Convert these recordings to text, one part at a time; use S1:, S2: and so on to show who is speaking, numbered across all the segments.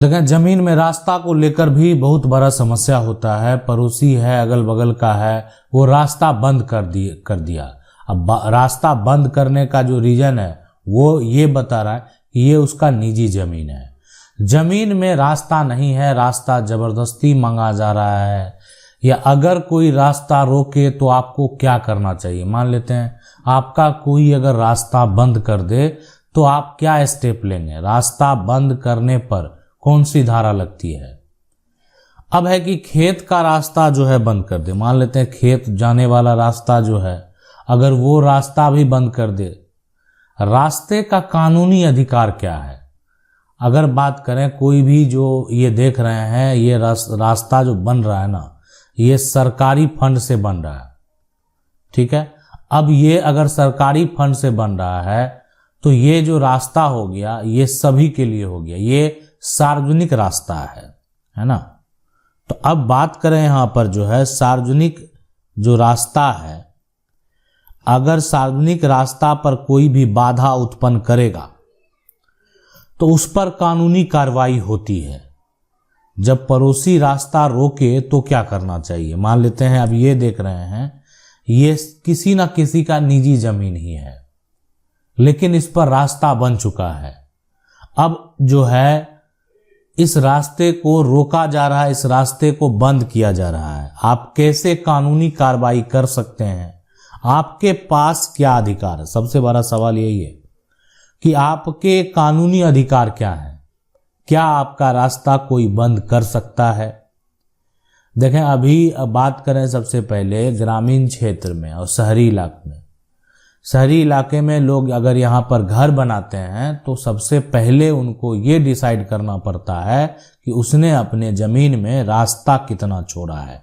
S1: लेकिन जमीन में रास्ता को लेकर भी बहुत बड़ा समस्या होता है। पड़ोसी है, अगल बगल का है, वो रास्ता बंद कर दिया। अब रास्ता बंद करने का जो रीजन है वो ये बता रहा है कि ये उसका निजी जमीन है। जमीन में रास्ता नहीं है, रास्ता जबरदस्ती मांगा जा रहा है। या अगर कोई रास्ता रोके तो आपको क्या करना चाहिए? मान लेते हैं आपका कोई अगर रास्ता बंद कर दे तो आप क्या स्टेप लेंगे? रास्ता बंद करने पर कौन सी धारा लगती है? अब है कि खेत का रास्ता जो है बंद कर दे। मान लेते हैं खेत जाने वाला रास्ता जो है, अगर वो रास्ता भी बंद कर दे, रास्ते का कानूनी अधिकार क्या है? अगर बात करें, कोई भी जो ये देख रहे हैं, ये रास्ता जो बन रहा है ना, ये सरकारी फंड से बन रहा है, ठीक है। अब ये अगर सरकारी फंड से बन रहा है तो ये जो रास्ता हो गया ये सभी के लिए हो गया, ये सार्वजनिक रास्ता है ना। तो अब बात करें यहां पर जो है सार्वजनिक जो रास्ता है, अगर सार्वजनिक रास्ता पर कोई भी बाधा उत्पन्न करेगा तो उस पर कानूनी कार्रवाई होती है। जब पड़ोसी रास्ता रोके तो क्या करना चाहिए? मान लेते हैं अब ये देख रहे हैं ये किसी ना किसी का निजी जमीन ही है, लेकिन इस पर रास्ता बन चुका है। अब जो है इस रास्ते को रोका जा रहा है, इस रास्ते को बंद किया जा रहा है। आप कैसे कानूनी कार्रवाई कर सकते हैं? आपके पास क्या अधिकार है? सबसे बड़ा सवाल यही है कि आपके कानूनी अधिकार क्या है? क्या आपका रास्ता कोई बंद कर सकता है? देखें, अभी बात करें सबसे पहले ग्रामीण क्षेत्र में और शहरी इलाके में। शहरी इलाके में लोग अगर यहाँ पर घर बनाते हैं तो सबसे पहले उनको ये डिसाइड करना पड़ता है कि उसने अपने जमीन में रास्ता कितना छोड़ा है,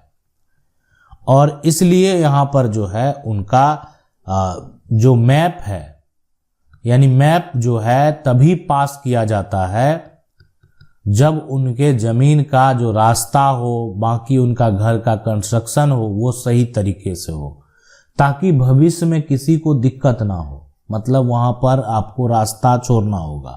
S1: और इसलिए यहाँ पर जो है उनका जो मैप है, यानी मैप जो है तभी पास किया जाता है जब उनके जमीन का जो रास्ता हो, बाकी उनका घर का कंस्ट्रक्शन हो, वो सही तरीके से हो, ताकि भविष्य में किसी को दिक्कत ना हो। मतलब वहां पर आपको रास्ता छोड़ना होगा।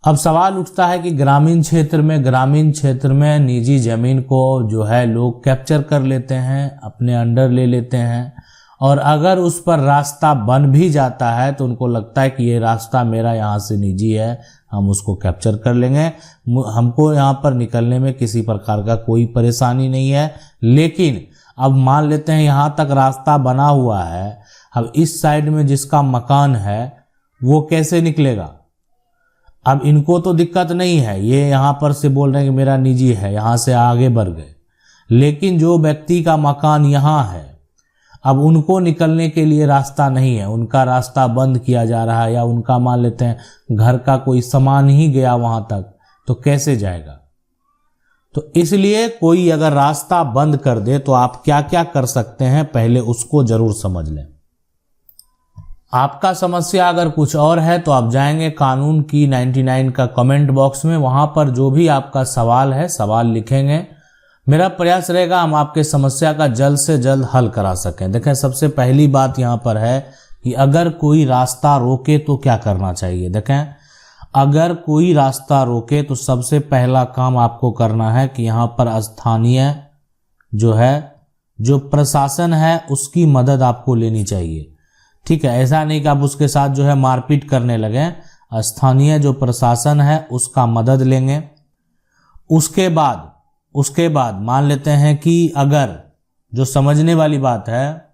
S1: अब सवाल उठता है कि ग्रामीण क्षेत्र में निजी जमीन को जो है लोग कैप्चर कर लेते हैं, अपने अंडर ले लेते हैं, और अगर उस पर रास्ता बन भी जाता है तो उनको लगता है कि ये रास्ता मेरा यहाँ से निजी है, हम उसको कैप्चर कर लेंगे, हमको यहाँ पर निकलने में किसी प्रकार का कोई परेशानी नहीं है। लेकिन अब मान लेते हैं यहाँ तक रास्ता बना हुआ है, अब इस साइड में जिसका मकान है वो कैसे निकलेगा? अब इनको तो दिक्कत नहीं है, ये यहाँ पर से बोल रहे हैं कि मेरा निजी है, यहाँ से आगे बढ़ गए। लेकिन जो व्यक्ति का मकान यहाँ है, अब उनको निकलने के लिए रास्ता नहीं है, उनका रास्ता बंद किया जा रहा है, या उनका मान लेते हैं घर का कोई सामान ही गया वहां तक, तो कैसे जाएगा? तो इसलिए कोई अगर रास्ता बंद कर दे तो आप क्या क्या कर सकते हैं, पहले उसको जरूर समझ लें। आपका समस्या अगर कुछ और है तो आप जाएंगे कानून की 99 का कमेंट बॉक्स में, वहां पर जो भी आपका सवाल है सवाल लिखेंगे। मेरा प्रयास रहेगा हम आपके समस्या का जल्द से जल्द हल करा सकें। देखें, सबसे पहली बात यहां पर है कि अगर कोई रास्ता रोके तो क्या करना चाहिए। देखें, अगर कोई रास्ता रोके तो सबसे पहला काम आपको करना है कि यहाँ पर स्थानीय जो है, जो प्रशासन है, उसकी मदद आपको लेनी चाहिए। ठीक है, ऐसा नहीं कि आप उसके साथ जो है मारपीट करने लगे। स्थानीय जो प्रशासन है उसका मदद लेंगे। उसके बाद मान लेते हैं कि अगर जो समझने वाली बात है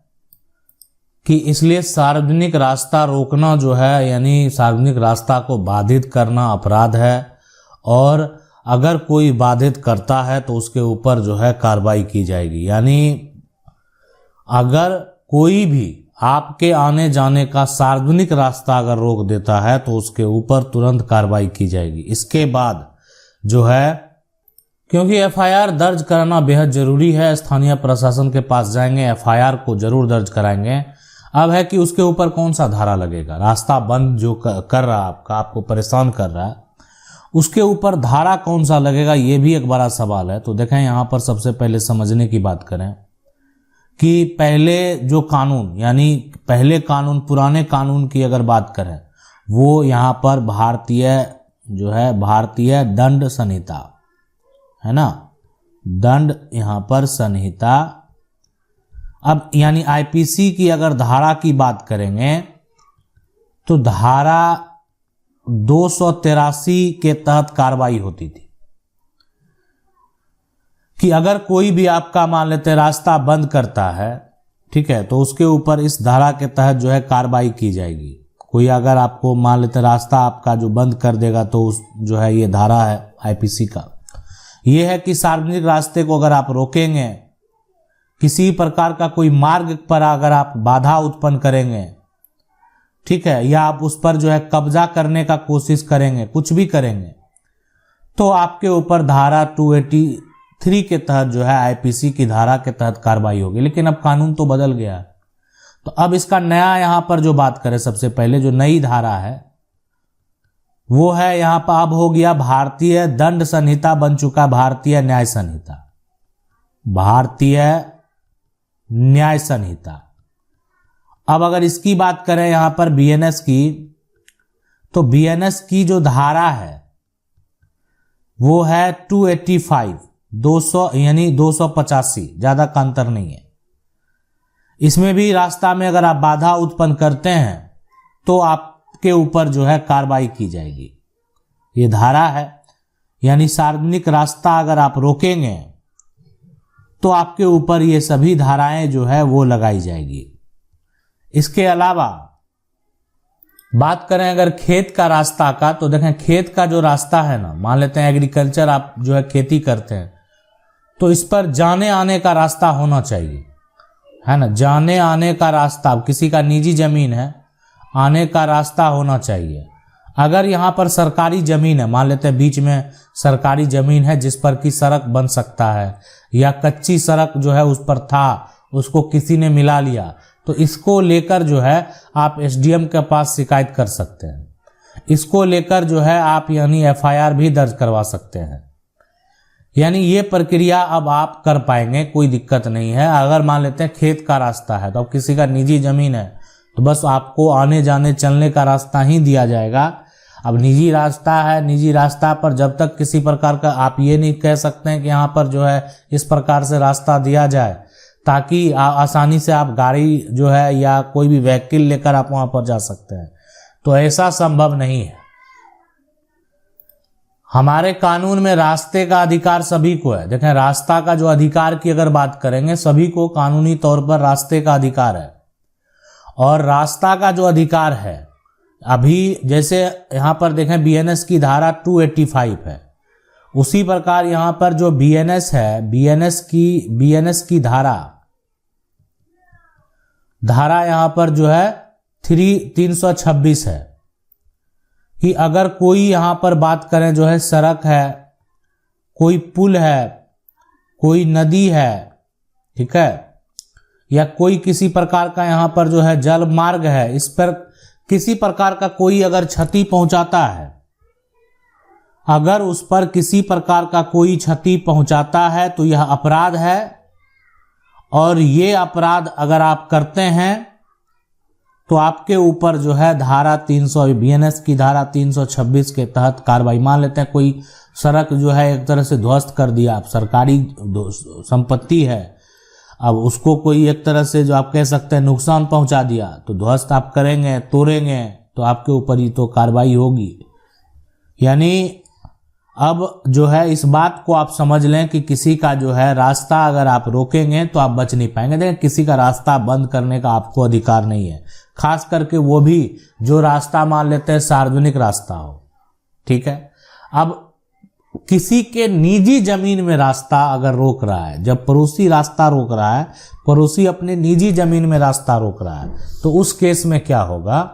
S1: कि इसलिए सार्वजनिक रास्ता रोकना जो है, यानी सार्वजनिक रास्ता को बाधित करना अपराध है, और अगर कोई बाधित करता है तो उसके ऊपर जो है कार्रवाई की जाएगी। यानी अगर कोई भी आपके आने जाने का सार्वजनिक रास्ता अगर रोक देता है तो उसके ऊपर तुरंत कार्रवाई की जाएगी। इसके बाद जो है, क्योंकि एफआईआर दर्ज कराना बेहद जरूरी है, स्थानीय प्रशासन के पास जाएंगे, एफआईआर को जरूर दर्ज कराएंगे। अब है कि उसके ऊपर कौन सा धारा लगेगा, रास्ता बंद जो कर रहा है आपको परेशान कर रहा है, उसके ऊपर धारा कौन सा लगेगा, ये भी एक बड़ा सवाल है। तो देखें, यहाँ पर सबसे पहले समझने की बात करें कि पहले जो कानून, यानी पहले कानून, पुराने कानून की अगर बात करें, वो यहाँ पर भारतीय जो है भारतीय दंड संहिता, है ना, दंड यहाँ पर संहिता। अब यानी आईपीसी की अगर धारा की बात करेंगे तो धारा 283 के तहत कार्रवाई होती थी कि अगर कोई भी आपका मान लेते रास्ता बंद करता है, ठीक है, तो उसके ऊपर इस धारा के तहत जो है कार्रवाई की जाएगी। कोई अगर आपको मान लेते रास्ता आपका जो बंद कर देगा तो उस जो है ये धारा है आईपीसी का, ये है कि सार्वजनिक रास्ते को अगर आप रोकेंगे, किसी प्रकार का कोई मार्ग पर अगर आप बाधा उत्पन्न करेंगे, ठीक है, या आप उस पर जो है कब्जा करने का कोशिश करेंगे, कुछ भी करेंगे, तो आपके ऊपर धारा 283 के तहत जो है आईपीसी की धारा के तहत कार्रवाई होगी। लेकिन अब कानून तो बदल गया है, तो अब इसका नया यहां पर जो बात करें, सबसे पहले जो नई धारा है वो है यहां पर अब हो गया भारतीय दंड संहिता बन चुका भारतीय न्याय संहिता, भारतीय न्याय संहिता। अब अगर इसकी बात करें यहां पर बीएनएस की, तो बीएनएस की जो धारा है वो है 285, 200 यानी 285, ज्यादा का अंतर नहीं है। इसमें भी रास्ता में अगर आप बाधा उत्पन्न करते हैं तो आपके ऊपर जो है कार्रवाई की जाएगी, ये धारा है। यानी सार्वजनिक रास्ता अगर आप रोकेंगे तो आपके ऊपर ये सभी धाराएं जो है वो लगाई जाएगी। इसके अलावा बात करें अगर खेत का रास्ता का, तो देखें खेत का जो रास्ता है ना, मान लेते हैं एग्रीकल्चर आप जो है खेती करते हैं, तो इस पर जाने आने का रास्ता होना चाहिए, है ना, जाने आने का रास्ता। किसी का निजी जमीन है, आने का रास्ता होना चाहिए। अगर यहाँ पर सरकारी जमीन है, मान लेते हैं बीच में सरकारी जमीन है जिस पर की सड़क बन सकता है, या कच्ची सड़क जो है उस पर था, उसको किसी ने मिला लिया, तो इसको लेकर जो है आप एसडीएम के पास शिकायत कर सकते हैं। इसको लेकर जो है आप यानी एफआईआर भी दर्ज करवा सकते हैं। यानी ये प्रक्रिया अब आप कर पाएंगे, कोई दिक्कत नहीं है। अगर मान लेते हैं खेत का रास्ता है, तो अब किसी का निजी जमीन है, तो बस आपको आने जाने चलने का रास्ता ही दिया जाएगा। अब निजी रास्ता है, निजी रास्ता पर जब तक किसी प्रकार का आप ये नहीं कह सकते हैं कि यहाँ पर जो है इस प्रकार से रास्ता दिया जाए ताकि आसानी से आप गाड़ी जो है या कोई भी व्हीकल लेकर आप वहां पर जा सकते हैं, तो ऐसा संभव नहीं है। हमारे कानून में रास्ते का अधिकार सभी को है। देखें, रास्ता का जो अधिकार की अगर बात करेंगे, सभी को कानूनी तौर पर रास्ते का अधिकार है। और रास्ता का जो अधिकार है, अभी जैसे यहां पर देखें बीएनएस की धारा 285 है, उसी प्रकार यहां पर जो बीएनएस है, बीएनएस की धारा यहां पर जो है 326 है कि अगर कोई यहां पर बात करें जो है सड़क है, कोई पुल है, कोई नदी है, ठीक है, या कोई किसी प्रकार का यहां पर जो है जल मार्ग है, इस पर किसी प्रकार का कोई अगर क्षति पहुंचाता है, अगर उस पर किसी प्रकार का कोई क्षति पहुंचाता है तो यह अपराध है। और ये अपराध अगर आप करते हैं तो आपके ऊपर जो है धारा 300 बीएनएस की धारा 326 के तहत कार्रवाई। मान लेते हैं कोई सड़क जो है एक तरह से ध्वस्त कर दिया, आप सरकारी संपत्ति है, अब उसको कोई एक तरह से जो आप कह सकते हैं नुकसान पहुंचा दिया, तो ध्वस्त आप करेंगे, तोड़ेंगे, तो आपके ऊपर ही तो कार्रवाई होगी। यानी अब जो है इस बात को आप समझ लें कि किसी का जो है रास्ता अगर आप रोकेंगे तो आप बच नहीं पाएंगे। देखिए, किसी का रास्ता बंद करने का आपको अधिकार नहीं है, खास करके वो भी जो रास्ता मान लेते हैं सार्वजनिक रास्ता हो, ठीक है। अब किसी के निजी जमीन में रास्ता अगर रोक रहा है, जब पड़ोसी रास्ता रोक रहा है, पड़ोसी अपने निजी जमीन में रास्ता रोक रहा है, तो उस केस में क्या होगा,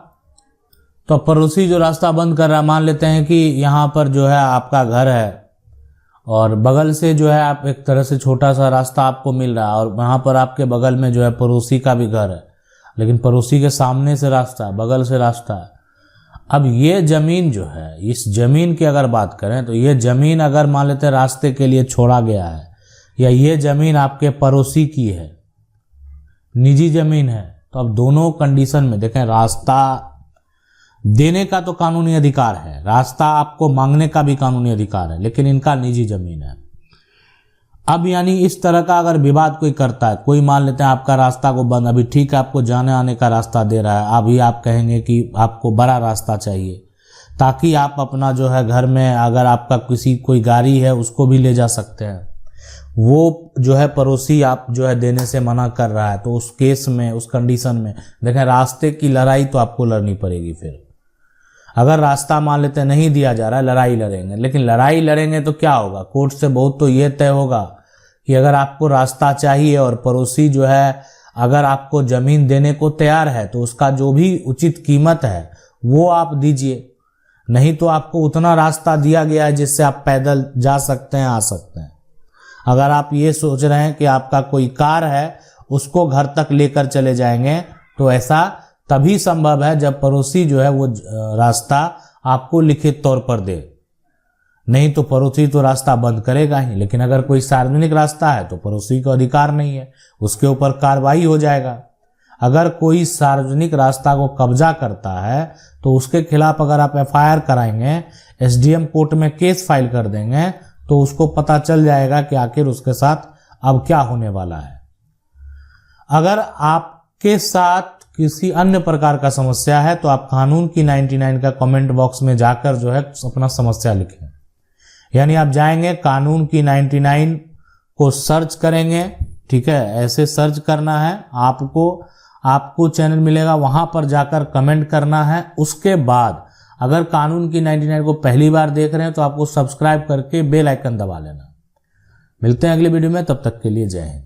S1: तो पड़ोसी जो रास्ता बंद कर रहा है, मान लेते हैं कि यहाँ पर जो है आपका घर है और बगल से जो है आप एक तरह से छोटा सा रास्ता आपको मिल रहा है, और वहाँ पर आपके बगल में जो है पड़ोसी का भी घर है, लेकिन पड़ोसी के सामने से रास्ता, बगल से रास्ता है। अब ये जमीन जो है, इस जमीन की अगर बात करें तो ये जमीन अगर मान लेते हैं रास्ते के लिए छोड़ा गया है, या ये जमीन आपके पड़ोसी की है, निजी जमीन है, तो अब दोनों कंडीशन में देखें, रास्ता देने का तो कानूनी अधिकार है, रास्ता आपको मांगने का भी कानूनी अधिकार है, लेकिन इनका निजी जमीन है। अब यानी इस तरह का अगर विवाद कोई करता है, कोई मान लेते हैं आपका रास्ता को बंद, अभी ठीक है आपको जाने आने का रास्ता दे रहा है, अभी आप कहेंगे कि आपको बड़ा रास्ता चाहिए ताकि आप अपना जो है घर में अगर आपका किसी कोई गाड़ी है उसको भी ले जा सकते हैं, वो जो है पड़ोसी आप जो है देने से मना कर रहा है, तो उस केस में, उस कंडीशन में देखें रास्ते की लड़ाई तो आपको लड़नी पड़ेगी। फिर अगर रास्ता मान लेते हैं नहीं दिया जा रहा है, लड़ाई लड़ेंगे, लेकिन लड़ाई लड़ेंगे तो क्या होगा, कोर्ट से बहुत तो ये तय होगा कि अगर आपको रास्ता चाहिए और पड़ोसी जो है अगर आपको जमीन देने को तैयार है तो उसका जो भी उचित कीमत है वो आप दीजिए, नहीं तो आपको उतना रास्ता दिया गया है जिससे आप पैदल जा सकते हैं, आ सकते हैं। अगर आप ये सोच रहे हैं कि आपका कोई कार है उसको घर तक लेकर चले जाएंगे, तो ऐसा तभी संभव है जब पड़ोसी जो है वो रास्ता आपको लिखित तौर पर दे, नहीं तो पड़ोसी तो रास्ता बंद करेगा ही। लेकिन अगर कोई सार्वजनिक रास्ता है तो पड़ोसी को अधिकार नहीं है, उसके ऊपर कार्रवाई हो जाएगा। अगर कोई सार्वजनिक रास्ता को कब्जा करता है तो उसके खिलाफ अगर आप एफआईआर कराएंगे, एसडीएम कोर्ट में केस फाइल कर देंगे, तो उसको पता चल जाएगा कि आखिर उसके साथ अब क्या होने वाला है। अगर आपके साथ किसी अन्य प्रकार का समस्या है तो आप कानून की 99 का कमेंट बॉक्स में जाकर जो है अपना समस्या लिखें, यानी आप जाएंगे कानून की 99 को सर्च करेंगे, ठीक है, ऐसे सर्च करना है, आपको चैनल मिलेगा, वहां पर जाकर कमेंट करना है। उसके बाद अगर कानून की 99 को पहली बार देख रहे हैं तो आपको सब्सक्राइब करके बेल आइकन दबा लेना। मिलते हैं अगले वीडियो में, तब तक के लिए जय हिंद।